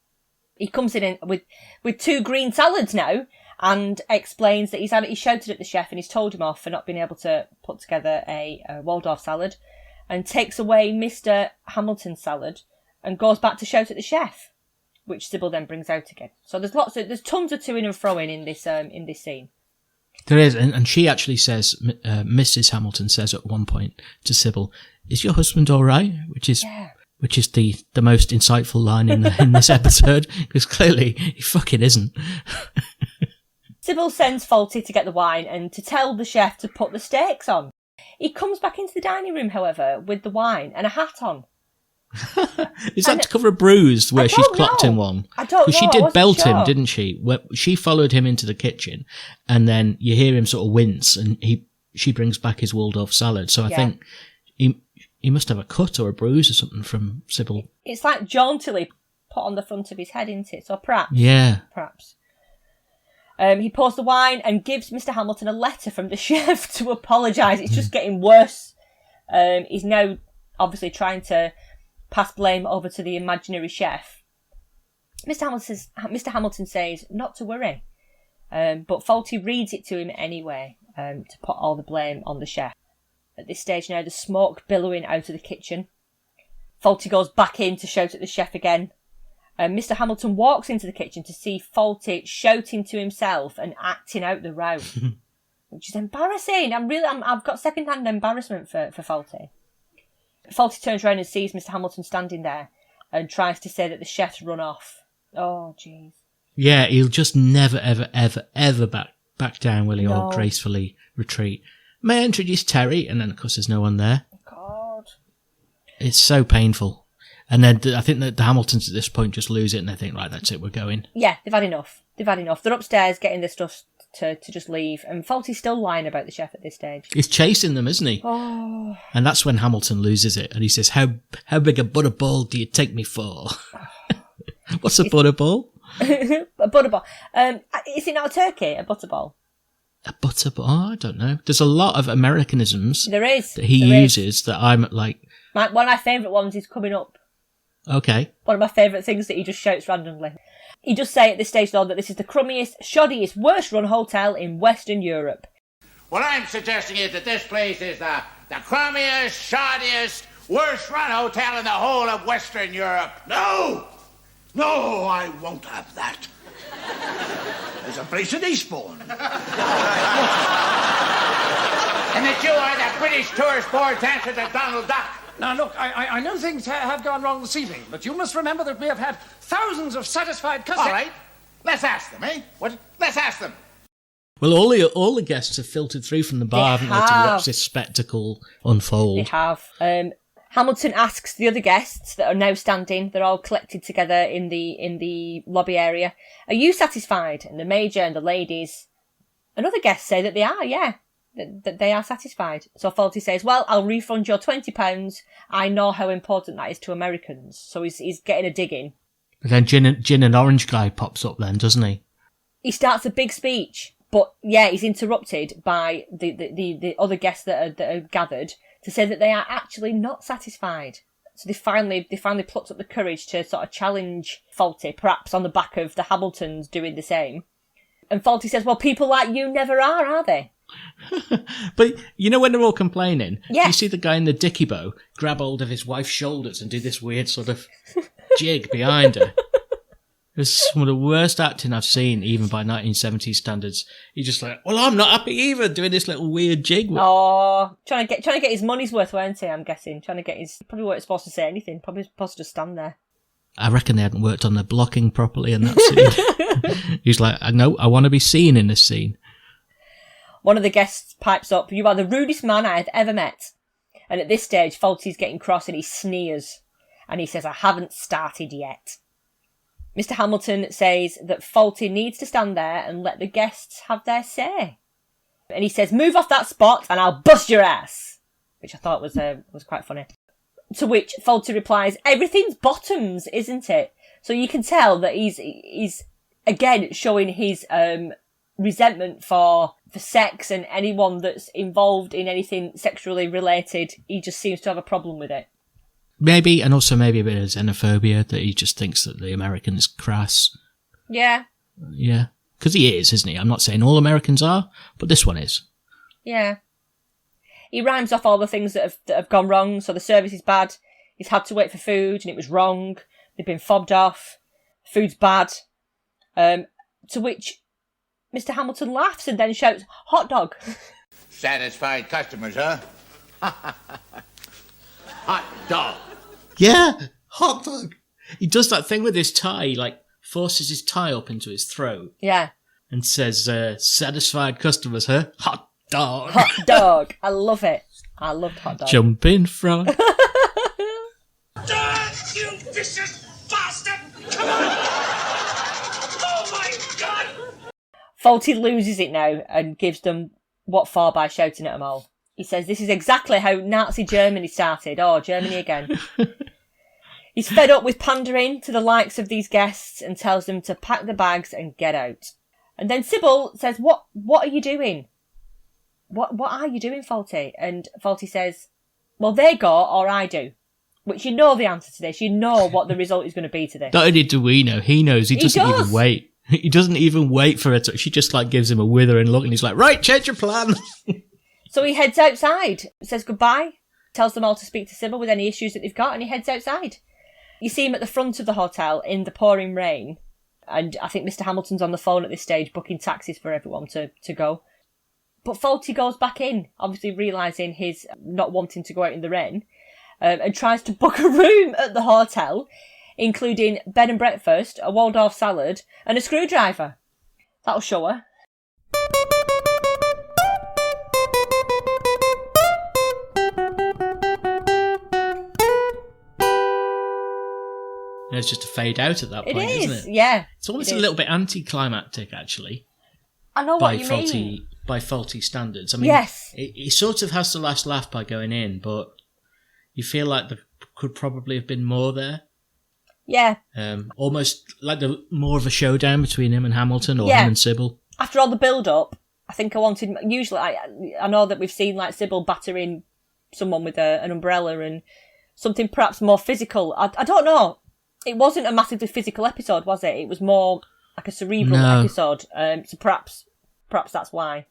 He comes in with 2 green salads now and explains that he's shouted at the chef and he's told him off for not being able to put together a Waldorf salad, and takes away Mr. Hamilton's salad and goes back to shout at the chef, which Sybil then brings out again. So there's tons of toing and froing in this scene. There is, and she actually says, Mrs. Hamilton says at one point to Sybil, "Is your husband all right?" Which is the most insightful line in this episode, because clearly he fucking isn't. Sybil sends Faulty to get the wine and to tell the chef to put the steaks on. He comes back into the dining room, however, with the wine and a hat on. Is that to cover a bruise where she's clocked him one? I don't know. She did belt him, didn't she? She followed him into the kitchen, and then you hear him sort of wince, and she brings back his Waldorf salad. So I think he must have a cut or a bruise or something from Sybil. It's like jauntily put on the front of his head, isn't it? So perhaps. Yeah. Perhaps. He pours the wine and gives Mr. Hamilton a letter from the chef to apologise. It's just getting worse. He's now obviously trying to pass blame over to the imaginary chef. Mr. Hamilton says not to worry, but Faulty reads it to him anyway, to put all the blame on the chef. At this stage now, there's smoke billowing out of the kitchen. Faulty goes back in to shout at the chef again. Mr. Hamilton walks into the kitchen to see Faulty shouting to himself and acting out the row, which is embarrassing. I've got second-hand embarrassment for Faulty. Faulty turns around and sees Mr. Hamilton standing there and tries to say that the chef's run off. Oh, jeez. Yeah, he'll just never, ever, ever, ever back down, will he? No. Or gracefully retreat. May I introduce Terry? And then, of course, there's no one there. God. It's so painful. And then I think that the Hamiltons at this point just lose it and they think, right, that's it, we're going. Yeah, they've had enough. They're upstairs getting their stuff to just leave. And Faulty's still lying about the chef at this stage. He's chasing them, isn't he? Oh. And that's when Hamilton loses it. And he says, how big a butterball do you take me for? What's a butterball? A butterball. Is it not a turkey, a butterball? A butterball? Oh, I don't know. There's a lot of Americanisms there is. That he uses that I'm like... One of my favourite ones is coming up. Okay. One of my favourite things that he just shouts randomly. He does say at this stage, though, that this is the crummiest, shoddiest, worst-run hotel in Western Europe. What I'm suggesting is that this place is the crummiest, shoddiest, worst-run hotel in the whole of Western Europe. No! No, I won't have that. There's a place in Eastbourne. And that you are the British Tourist Board's answer to Donald Duck. Now, look, I know things have gone wrong this evening, but you must remember that we have had thousands of satisfied customers. All right, let's ask them, eh? Let's ask them. Well, all the guests have filtered through from the bar, haven't they, to watch this spectacle unfold. They have. Hamilton asks the other guests that are now standing, they're all collected together in the lobby area, are you satisfied? And the Major and the ladies and other guests say that they are, yeah. That they are satisfied. So Faulty says, well, I'll refund your £20. I know how important that is to Americans. So he's getting a dig in. But then Gin and Orange guy pops up then, doesn't he? He starts a big speech, but yeah, he's interrupted by the other guests that are gathered to say that they are actually not satisfied. So they finally plucked up the courage to sort of challenge Faulty, perhaps on the back of the Hamiltons doing the same. And Faulty says, well, people like you never are they? But you know when they're all complaining, yeah. You see the guy in the dicky bow grab hold of his wife's shoulders and do this weird sort of jig behind her. It's some of the worst acting I've seen, even by 1970s standards. He's just like, well, I'm not happy either, doing this little weird jig. Oh, trying to get his money's worth, weren't he? I'm guessing probably weren't supposed to say anything. Probably supposed to just stand there. I reckon they hadn't worked on their blocking properly in that scene. He's like, no, I want to be seen in this scene. One of the guests pipes up, you are the rudest man I have ever met. And at this stage, Faulty's getting cross and he sneers. And he says, I haven't started yet. Mr. Hamilton says that Faulty needs to stand there and let the guests have their say. And he says, move off that spot and I'll bust your ass. Which I thought was quite funny. To which Faulty replies, everything's bottoms, isn't it? So you can tell that he's again showing his resentment for sex and anyone that's involved in anything sexually related. He just seems to have a problem with it. Maybe, and also maybe a bit of xenophobia, that he just thinks that the American's crass. Yeah. Yeah. Because he is, isn't he? I'm not saying all Americans are, but this one is. Yeah. He rhymes off all the things that have gone wrong. So the service is bad. He's had to wait for food and it was wrong. They've been fobbed off. Food's bad. To which Mr. Hamilton laughs and then shouts, "Hot dog." Satisfied customers, huh? Hot dog. Yeah, hot dog. He does that thing with his tie, like forces his tie up into his throat. Yeah. And says, satisfied customers, huh? Hot dog. Hot dog. I love it. I loved hot dog. Jumping frog. You vicious bastard! Come on! Oh my God! Faulty loses it now and gives them what for by shouting at them all. He says this is exactly how Nazi Germany started. Oh, Germany again. He's fed up with pandering to the likes of these guests and tells them to pack the bags and get out. And then Sybil says, What are you doing? What are you doing, Faulty? And Faulty says, well, they go or I do. Which you know the answer to this. You know what the result is going to be to this. Not only do we know, he knows. He doesn't even wait. He doesn't even wait for her to... She just like gives him a withering look and he's like, right, change your plan. So he heads outside, says goodbye, tells them all to speak to Sybil with any issues that they've got, and he heads outside. You see him at the front of the hotel in the pouring rain, and I think Mr. Hamilton's on the phone at this stage booking taxis for everyone to go. But Faulty goes back in, obviously realising his not wanting to go out in the rain, and tries to book a room at the hotel, including bed and breakfast, a Waldorf salad, and a screwdriver. That'll show her. It's just a fade out at that point, isn't it? Yeah. It's almost a little bit anticlimactic, actually. I know what you mean. By faulty standards. I mean, yes. He sort of has the last laugh by going in, but you feel like there could probably have been more there. Yeah. Almost like more of a showdown between him and Hamilton, or him and Sybil. After all the build-up, I think I wanted... Usually, I know that we've seen like Sybil battering someone with an umbrella and something perhaps more physical. I don't know. It wasn't a massively physical episode, was it? It was more like a cerebral episode. So perhaps that's why.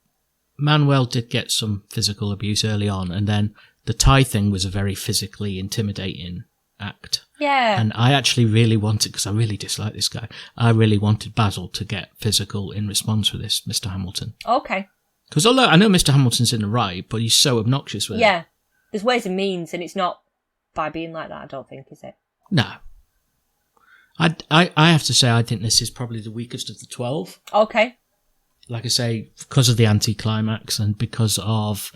Manuel did get some physical abuse early on, and then the tie thing was a very physically intimidating act. Yeah. And I actually really wanted, because I really dislike this guy, I really wanted Basil to get physical in response with this, Mr. Hamilton. Okay. Because although I know Mr. Hamilton's in the right, but he's so obnoxious with it. Yeah. There's ways and means, and it's not by being like that, I don't think, is it? No. I have to say, I think this is probably the weakest of the 12. Okay. Like I say, because of the anticlimax and because of,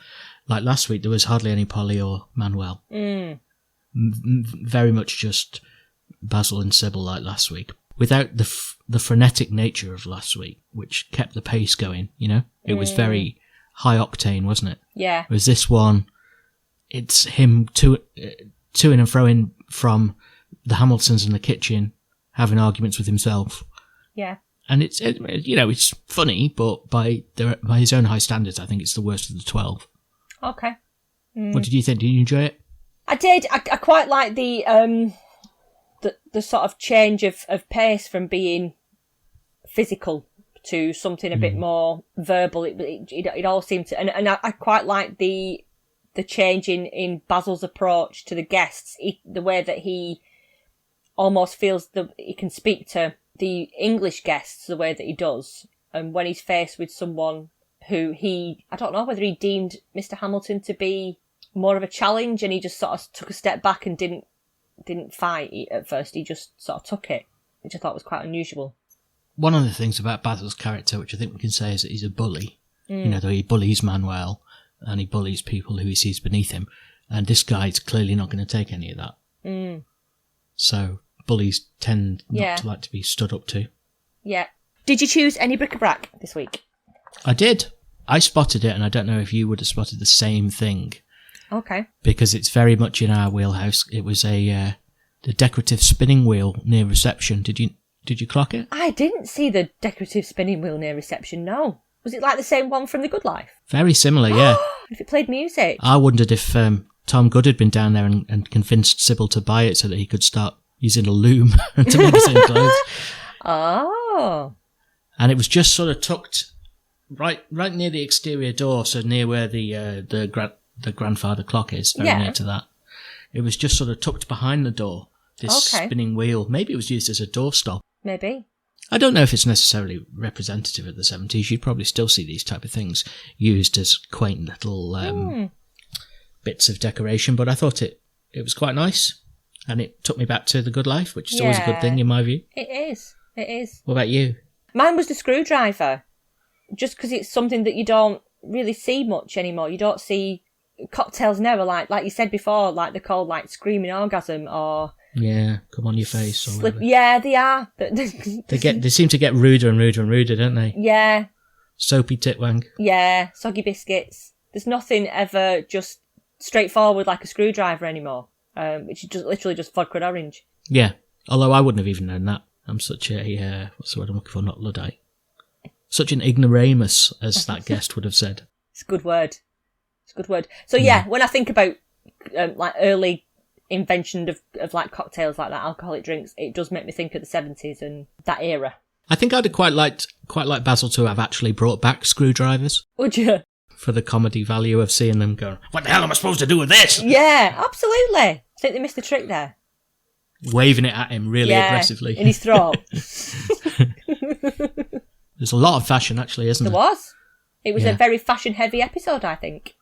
like last week, there was hardly any Polly or Manuel. Very much just Basil and Sybil like last week. Without the frenetic nature of last week, which kept the pace going, you know? It was very high octane, wasn't it? Yeah. Whereas this one, it's him to in and fro-in from the Hamiltons in the kitchen, having arguments with himself. Yeah. And it's funny, but by his own high standards, I think it's the worst of the 12. Okay. What did you think? Did you enjoy it? I did. I quite like the sort of change of pace from being physical to something a bit more verbal. It all seemed to, and I quite like the change in Basil's approach to the guests. The way that he almost feels that he can speak to the English guests the way that he does. And when he's faced with someone who I don't know whether he deemed Mr. Hamilton to be more of a challenge, and he just sort of took a step back and didn't fight at first. He just sort of took it, which I thought was quite unusual. One of the things about Basil's character, which I think we can say, is that he's a bully. You know, though he bullies Manuel and he bullies people who he sees beneath him. And this guy's clearly not going to take any of that. So bullies tend not to like to be stood up to. Yeah. Did you choose any bric-a-brac this week? I did. I spotted it, and I don't know if you would have spotted the same thing. Okay. Because it's very much in our wheelhouse. It was the decorative spinning wheel near reception. Did Did you clock it? I didn't see the decorative spinning wheel near reception, no. Was it like the same one from The Good Life? Very similar, yeah. If it played music? I wondered if Tom Good had been down there and convinced Sybil to buy it so that he could start using a loom to make his own clothes. Oh. And it was just sort of tucked right near the exterior door, so near where the grandfather clock is, very near to that. It was just sort of tucked behind the door, this spinning wheel. Maybe it was used as a doorstop. Maybe. I don't know if it's necessarily representative of the 70s. You'd probably still see these type of things used as quaint little bits of decoration, but I thought it was quite nice, and it took me back to The Good Life, which is always a good thing in my view. It is. What about you? Mine was the screwdriver, just because it's something that you don't really see much anymore. You don't see cocktails now, like you said before, like they're called like Screaming Orgasm or... Yeah, Come On Your Face. Or whatever. Yeah, they are. They seem to get ruder and ruder and ruder, don't they? Yeah. Soapy Titwang. Yeah, Soggy Biscuits. There's nothing ever just straightforward like a screwdriver anymore, which is just literally just vodka and orange. Yeah, although I wouldn't have even known that. I'm such a, what's the word I'm looking for, not Luddite. Such an ignoramus, as that guest would have said. It's a good word. So yeah, when I think about like early invention of like cocktails like that, alcoholic drinks, it does make me think of the 70s and that era. I think I'd have quite liked Basil to have actually brought back screwdrivers. Would you? For the comedy value of seeing them go, what the hell am I supposed to do with this? Yeah, absolutely. I think they missed the trick there. Waving it at him really aggressively. In his throat. There's a lot of fashion actually, isn't there? There was. It was a very fashion heavy episode, I think.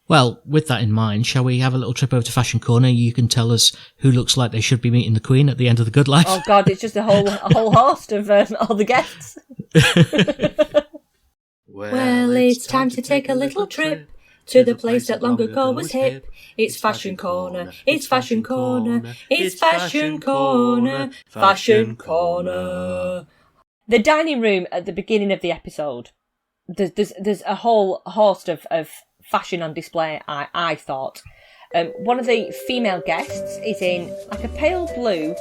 Well, with that in mind, shall we have a little trip over to Fashion Corner? You can tell us who looks like they should be meeting the Queen at the end of The Good Life. Oh God, it's just a whole host of all the guests. Well, it's time to take a little trip to the place that long ago was hip. It's Fashion Corner, it's Fashion Corner, it's Fashion Corner, Fashion Corner. The dining room at the beginning of the episode, there's a whole host of fashion on display, I thought. One of the female guests is in like a pale blue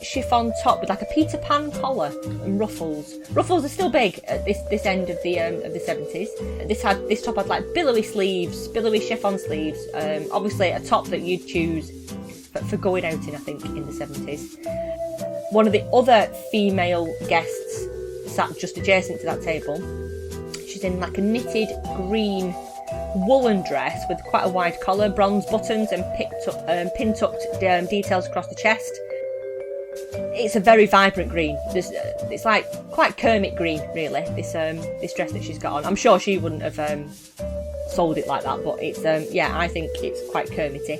chiffon top with like a Peter Pan collar and ruffles. Ruffles are still big at this end of the 70s. This top had like billowy chiffon sleeves. Obviously a top that you'd choose for going out in, I think, in the 70s. One of the other female guests sat just adjacent to that table. She's in like a knitted green woolen dress with quite a wide collar, bronze buttons and pin-tucked details across the chest. It's a very vibrant green. It's like quite Kermit green, really, this dress that she's got on. I'm sure she wouldn't have sold it like that, but it's I think it's quite Kermity.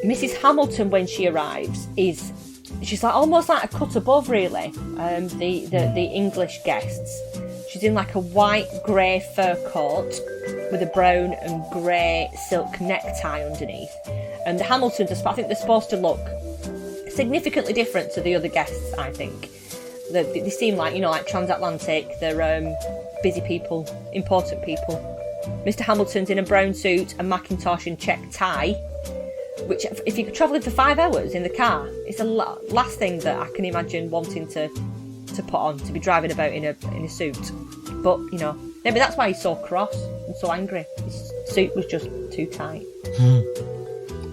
Mrs. Hamilton, when she arrives, she's like almost like a cut above, really, the English guests. She's in like a white grey fur coat with a brown and grey silk necktie underneath. And the Hamiltons, I think they're supposed to look significantly different to the other guests, I think. They seem like, like transatlantic. They're busy people, important people. Mr. Hamilton's in a brown suit, a Macintosh and check tie, which, if you're travelling for 5 hours in the car, it's the last thing that I can imagine wanting to put on, to be driving about in a suit. But, maybe that's why he's so cross and so angry. His suit was just too tight.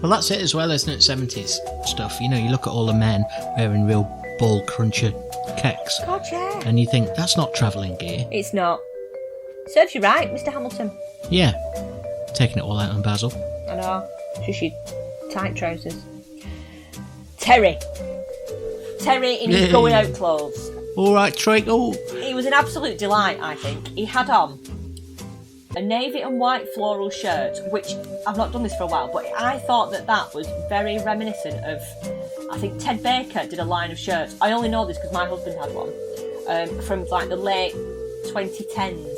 Well, that's it as well, isn't it? 70s stuff. You look at all the men wearing real ball cruncher kecks. God, yeah. And you think, that's not travelling gear. It's not. Serves you right, Mr. Hamilton. Yeah. Taking it all out on Basil. I know. Just your tight trousers. Terry in his going out clothes. All right, Troy. Oh. He was an absolute delight, I think. He had on a navy and white floral shirt, which I've not done this for a while, but I thought that was very reminiscent of, I think Ted Baker did a line of shirts. I only know this because my husband had one, from like the late 2010s.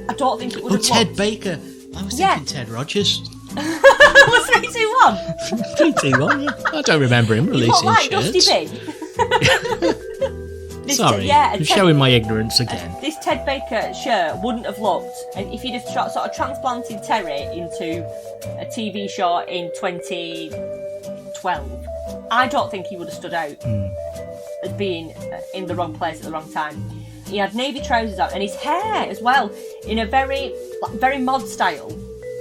I don't think it would have Ted Baker. I was thinking Ted Rogers. Was 321? 321, yeah. I don't remember him releasing shirts. Dusty Bin. Sorry, I'm showing my ignorance again. This Ted Baker shirt wouldn't have looked, and if you'd have sort of transplanted Terry into a TV show in 2012, I don't think he would have stood out. as being in the wrong place at the wrong time. He had navy trousers on, and his hair as well, in a very mod style,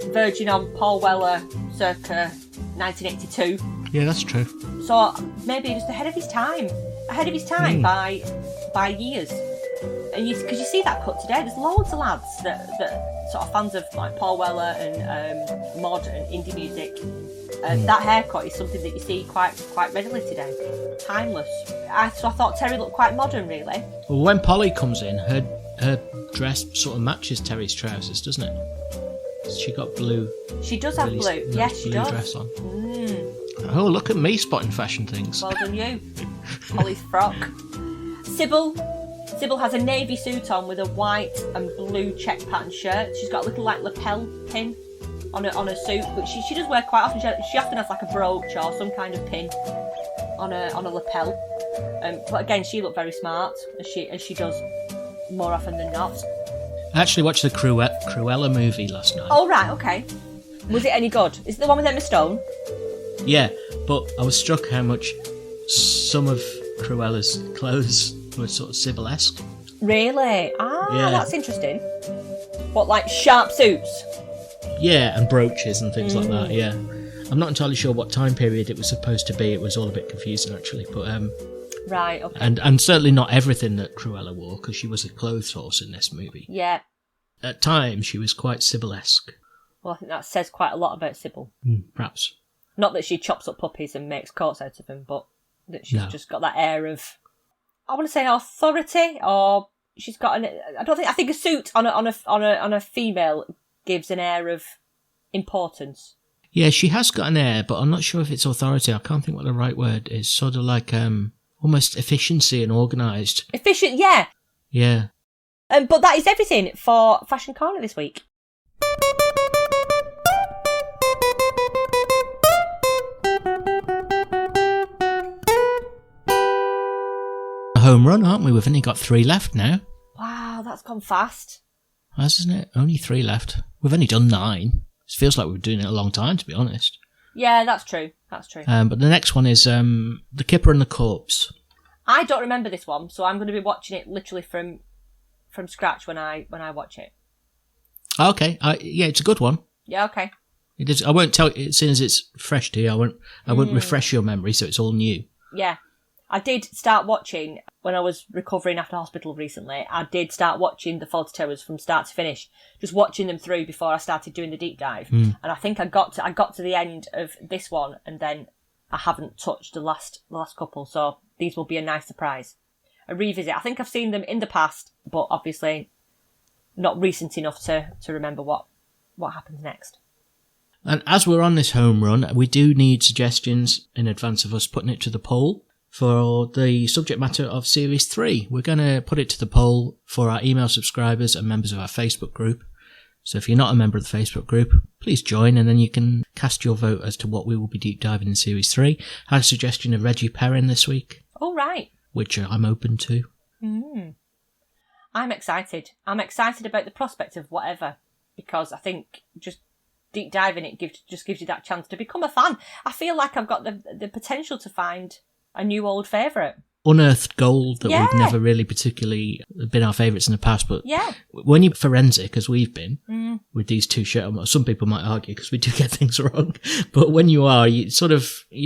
verging on Paul Weller circa 1982. Yeah, that's true. So maybe just ahead of his time by years. And because you see that cut today, there's loads of lads that sort of fans of like Paul Weller and mod and indie music. That haircut is something that you see quite readily today. Timeless. I thought Terry looked quite modern, really. Well, when Polly comes in, her dress sort of matches Terry's trousers, doesn't it? She got blue. She does have blue. Yes, she does. Blue dress on. Oh, look at me spotting fashion things. Well done, you. Polly's frock. Sybil has a navy suit on with a white and blue check pattern shirt. She's got a little like lapel pin on her suit, but she does wear quite often. She often has like a brooch or some kind of pin on a lapel. But again, she looked very smart, as she does more often than not. I actually watched the Cruella movie last night. Oh right, okay. Was it any good? Is it the one with Emma Stone? Yeah, but I was struck how much some of Cruella's clothes were sort of Sybil-esque. Really? Yeah. That's interesting. What, like sharp suits? Yeah, and brooches and things like that, yeah. I'm not entirely sure what time period it was supposed to be. It was all a bit confusing, actually. But right, okay. And certainly not everything that Cruella wore, because she was a clothes horse in this movie. Yeah. At times, she was quite Sybil-esque. Well, I think that says quite a lot about Sybil. Perhaps. Not that she chops up puppies and makes coats out of them, but that she's just got that air of, I want to say, authority, or she's got I think a suit on a female gives an air of importance. Yeah, she has got an air, but I'm not sure if it's authority. I can't think what the right word is. Sort of like almost efficiency and organised. Efficient, yeah. Yeah. But that is everything for Fashion Corner this week. A home run, aren't we? We've only got 3 left now. Wow, that's gone fast. Hasn't it? Only 3 left. We've only done 9. It feels like we've been doing it a long time, to be honest. Yeah, that's true. That's true. But the next one is The Kipper and the Corpse. I don't remember this one, so I'm going to be watching it literally from scratch when I watch it. Okay. Yeah, it's a good one. Yeah, okay. It is. I won't tell you, as soon as it's fresh to you, I won't refresh your memory, so it's all new. Yeah. I did start watching, when I was recovering after hospital recently, I did start watching the Fawlty Towers from start to finish, just watching them through before I started doing the deep dive. And I think I got to the end of this one, and then I haven't touched the last couple, so these will be a nice surprise. A revisit. I think I've seen them in the past, but obviously not recent enough to remember what happens next. And as we're on this home run, we do need suggestions in advance of us putting it to the poll for the subject matter of Series 3. We're going to put it to the poll for our email subscribers and members of our Facebook group. So if you're not a member of the Facebook group, please join, and then you can cast your vote as to what we will be deep diving in Series 3. I had a suggestion of Reggie Perrin this week. Oh, right. Which I'm open to. I'm excited. I'm excited about the prospect of whatever, because I think just deep diving it gives you that chance to become a fan. I feel like I've got the potential to find a new old favourite. Unearthed gold that we've never really particularly been our favourites in the past. But when you're forensic, as we've been, with these two shows, some people might argue because we do get things wrong, but when you are, you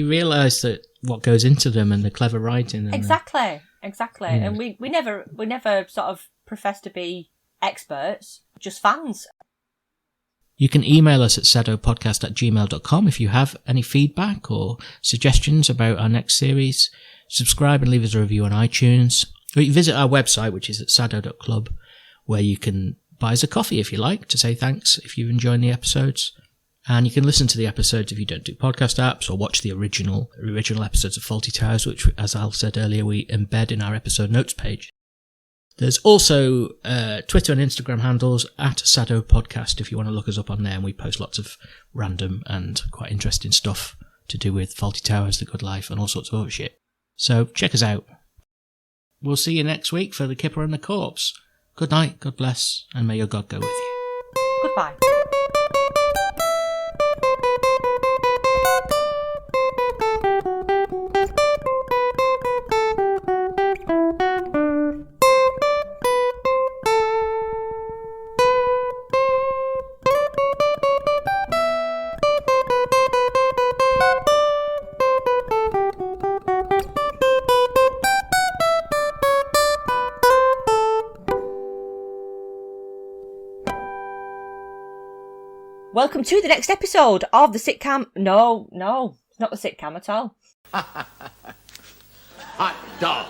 realise that what goes into them and the clever writing. And exactly. Yeah. And we never sort of profess to be experts, just fans. You can email us at saddopodcast@gmail.com if you have any feedback or suggestions about our next series. Subscribe and leave us a review on iTunes. Or you visit our website, which is at saddo.club, where you can buy us a coffee if you like, to say thanks if you're enjoying the episodes. And you can listen to the episodes if you don't do podcast apps, or watch the original episodes of Fawlty Towers, which, as Al said earlier, we embed in our episode notes page. There's also Twitter and Instagram handles at SADDO Podcast if you want to look us up on there, and we post lots of random and quite interesting stuff to do with Fawlty Towers, The Good Life, and all sorts of other shit. So check us out. We'll see you next week for The Kipper and the Corpse. Good night, God bless, and may your God go with you. Goodbye. Welcome to the next episode of the sitcom. No, it's not the sitcom at all. Hot dog.